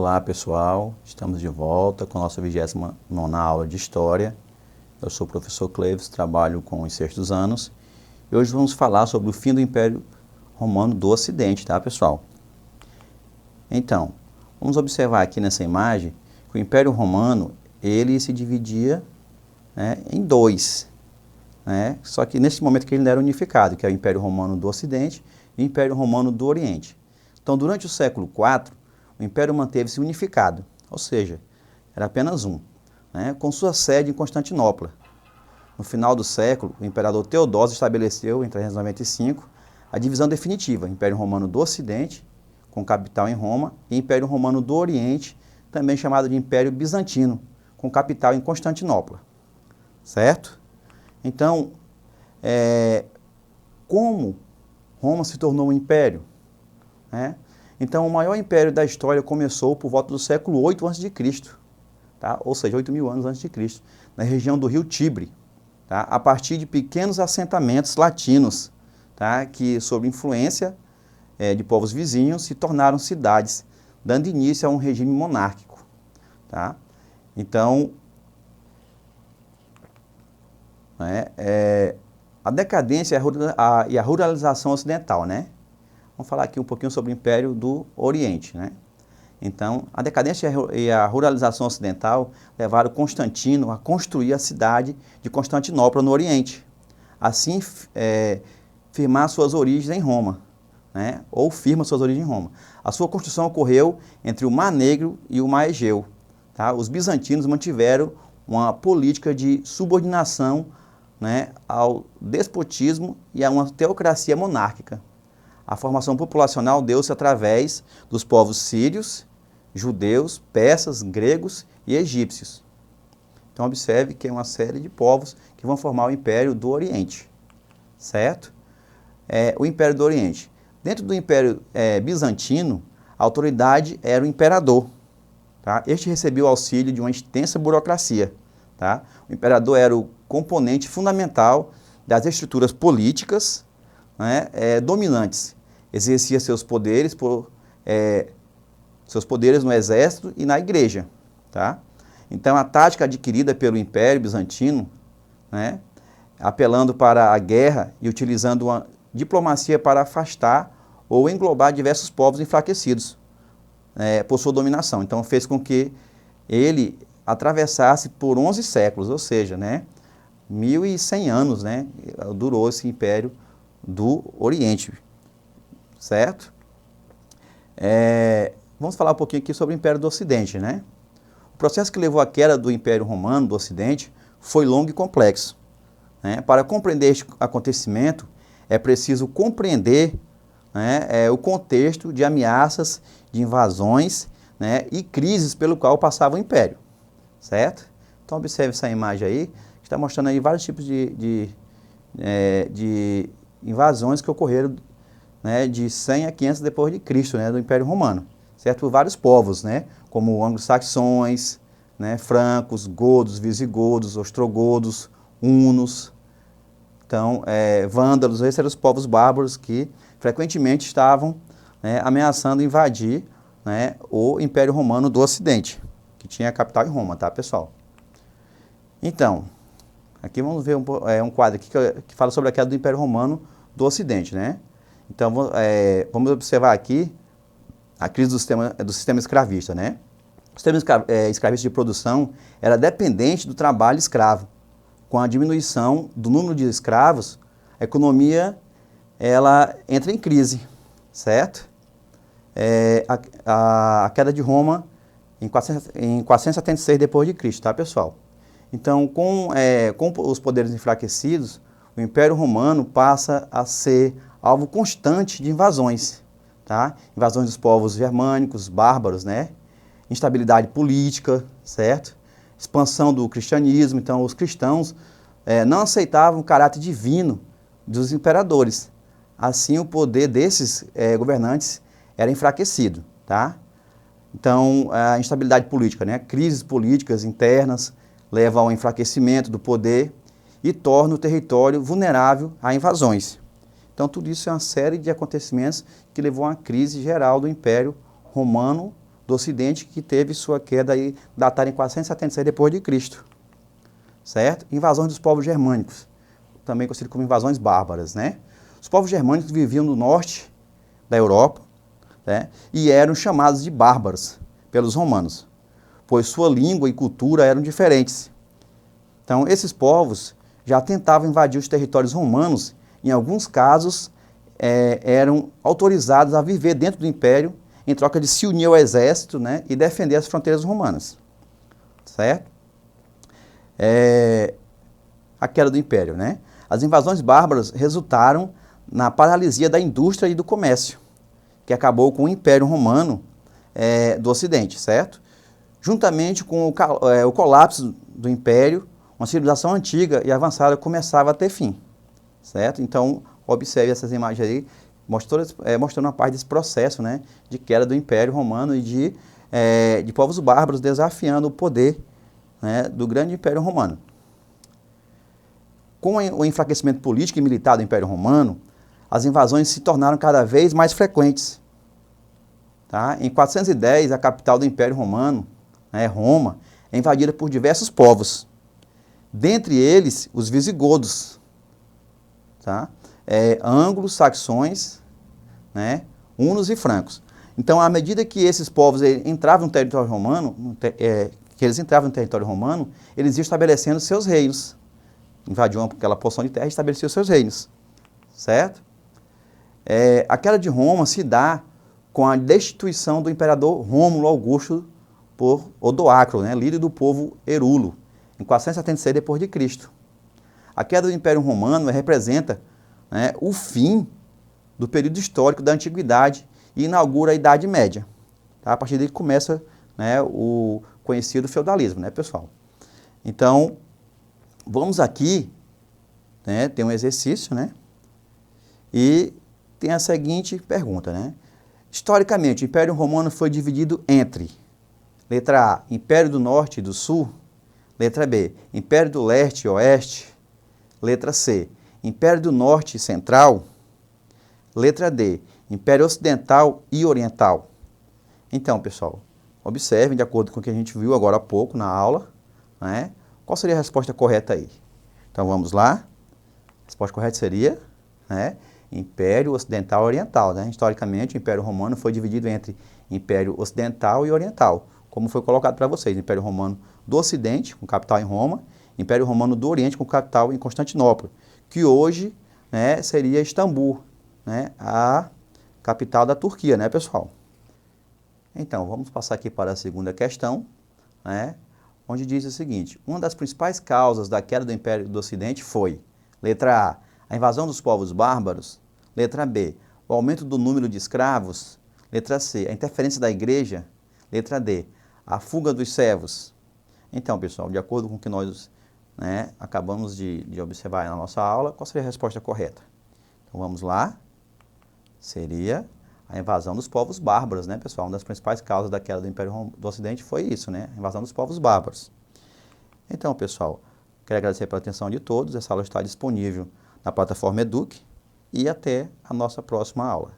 Olá pessoal, estamos de volta com a nossa 29ª aula de História. Eu sou o professor Cleves, trabalho com os sextos anos e hoje vamos falar sobre o fim do Império Romano do Ocidente, tá pessoal? Então, vamos observar aqui nessa imagem que o Império Romano ele se dividia, né, em dois, né? Só que nesse momento que ele não era unificado, que é o Império Romano do Ocidente e o Império Romano do Oriente. Então, durante o século IV, o Império manteve-se unificado, ou seja, era apenas um, né, com sua sede em Constantinopla. No final do século, o imperador Teodósio estabeleceu, em 395, a divisão definitiva, Império Romano do Ocidente, com capital em Roma, e Império Romano do Oriente, também chamado de Império Bizantino, com capital em Constantinopla. Certo? Então, como Roma se tornou um império? Né? Então, o maior império da história começou por volta do século 8 a.C., tá? Ou seja, 8.000 anos antes de Cristo, na região do rio Tibre, tá? A partir de pequenos assentamentos latinos, tá? Que, sob influência de povos vizinhos, se tornaram cidades, dando início a um regime monárquico. Tá? Então, a decadência e a ruralização ocidental, né? Vamos falar aqui um pouquinho sobre o Império do Oriente, né? Então, a decadência e a ruralização ocidental levaram Constantino a construir a cidade de Constantinopla no Oriente. Assim, firmar suas origens em Roma, né? Ou firma suas origens em Roma. A sua construção ocorreu entre o Mar Negro e o Mar Egeu. Tá? Os bizantinos mantiveram uma política de subordinação, né, ao despotismo e a uma teocracia monárquica. A formação populacional deu-se através dos povos sírios, judeus, persas, gregos e egípcios. Então, observe que é uma série de povos que vão formar o Império do Oriente. Certo? O Império do Oriente. Dentro do Império Bizantino, a autoridade era o imperador. Tá? Este recebeu o auxílio de uma extensa burocracia. Tá? O imperador era o componente fundamental das estruturas políticas, né, dominantes. Exercia seus poderes no exército e na igreja. Tá? Então, a tática adquirida pelo Império Bizantino, né, apelando para a guerra e utilizando uma diplomacia para afastar ou englobar diversos povos enfraquecidos por sua dominação. Então, fez com que ele atravessasse por 11 séculos, ou seja, né, 1.100 anos, né, durou esse Império do Oriente. Certo? Vamos falar um pouquinho aqui sobre o Império do Ocidente, né? O processo que levou à queda do Império Romano do Ocidente foi longo e complexo. Né? Para compreender este acontecimento, é preciso compreender, né, o contexto de ameaças, de invasões, né, e crises pelo qual passava o Império. Certo? Então, observe essa imagem aí, que está mostrando aí vários tipos de invasões que ocorreram, né, de 100 a 500 depois de Cristo, né, do Império Romano, certo? Por vários povos, né, como anglo-saxões, né, francos, godos, visigodos, ostrogodos, hunos, então, vândalos. Esses eram os povos bárbaros que frequentemente estavam, né, ameaçando invadir, né, o Império Romano do Ocidente, que tinha a capital em Roma, tá, pessoal? Então, aqui vamos ver um quadro aqui que fala sobre a queda do Império Romano do Ocidente, né? Então, vamos observar aqui a crise do sistema escravista, né? O sistema escravista de produção era dependente do trabalho escravo. Com a diminuição do número de escravos, a economia ela entra em crise, certo? A queda de Roma em 476 depois de Cristo, tá, pessoal? Então, com os poderes enfraquecidos, o Império Romano passa a ser alvo constante de invasões, tá? Invasões dos povos germânicos, bárbaros, né? Instabilidade política, certo? Expansão do cristianismo. Então, os cristãos não aceitavam o caráter divino dos imperadores. Assim, o poder desses governantes era enfraquecido, tá? Então, a instabilidade política, né? Crises políticas internas levam ao enfraquecimento do poder e torna o território vulnerável a invasões. Então, tudo isso é uma série de acontecimentos que levou a uma crise geral do Império Romano do Ocidente, que teve sua queda aí datada em 476 d.C., certo? Invasões dos povos germânicos, também conhecido como invasões bárbaras, né? Os povos germânicos viviam no norte da Europa, né? E eram chamados de bárbaros pelos romanos, pois sua língua e cultura eram diferentes. Então, esses povos já tentavam invadir os territórios romanos, em alguns casos eram autorizados a viver dentro do Império, em troca de se unir ao exército, né, e defender as fronteiras romanas, certo? A queda do Império, né? As invasões bárbaras resultaram na paralisia da indústria e do comércio, que acabou com o Império Romano do Ocidente, certo? Juntamente com o colapso do Império, uma civilização antiga e avançada começava a ter fim, certo? Então, observe essas imagens aí, mostrando uma parte desse processo, né, de queda do Império Romano e de povos bárbaros desafiando o poder, né, do grande Império Romano. Com o enfraquecimento político e militar do Império Romano, as invasões se tornaram cada vez mais frequentes. Tá? Em 410, a capital do Império Romano, né, Roma, é invadida por diversos povos, dentre eles os visigodos, tá? Ângulos, saxões, né, hunos e francos. Então, à medida que esses povos entravam no território romano, eles iam estabelecendo seus reinos. Invadiam aquela porção de terra e estabeleciam seus reinos, certo? A queda de Roma se dá com a destituição do imperador Rômulo Augusto por Odoacro, né, líder do povo Erulo, em 476 d.C. A queda do Império Romano representa, né, o fim do período histórico da Antiguidade e inaugura a Idade Média. Tá? A partir daí começa, né, o conhecido feudalismo, né, pessoal? Então, vamos aqui, né, tem um exercício, né, e tem a seguinte pergunta, né? Historicamente, o Império Romano foi dividido entre, letra A, Império do Norte e do Sul, letra B, Império do Leste e Oeste, letra C, Império do Norte e Central, letra D, Império Ocidental e Oriental. Então, pessoal, observem, de acordo com o que a gente viu agora há pouco na aula, né, qual seria a resposta correta aí? Então, vamos lá. A resposta correta seria, né, Império Ocidental e Oriental. Né? Historicamente, o Império Romano foi dividido entre Império Ocidental e Oriental, como foi colocado para vocês. Império Romano do Ocidente, com capital em Roma, Império Romano do Oriente, com capital em Constantinopla, que hoje, né, seria Istambul, né, a capital da Turquia, né, pessoal? Então, vamos passar aqui para a segunda questão, né, onde diz o seguinte: uma das principais causas da queda do Império do Ocidente foi, letra A, invasão dos povos bárbaros, letra B, o aumento do número de escravos, letra C, a interferência da igreja, letra D, a fuga dos servos. Então, pessoal, de acordo com o que nós, né, acabamos de observar na nossa aula, qual seria a resposta correta? Então, vamos lá. Seria a invasão dos povos bárbaros, né, pessoal? Uma das principais causas da queda do Império do Ocidente foi isso, né? A invasão dos povos bárbaros. Então, pessoal, quero agradecer pela atenção de todos. Essa aula está disponível na plataforma Eduque e até a nossa próxima aula.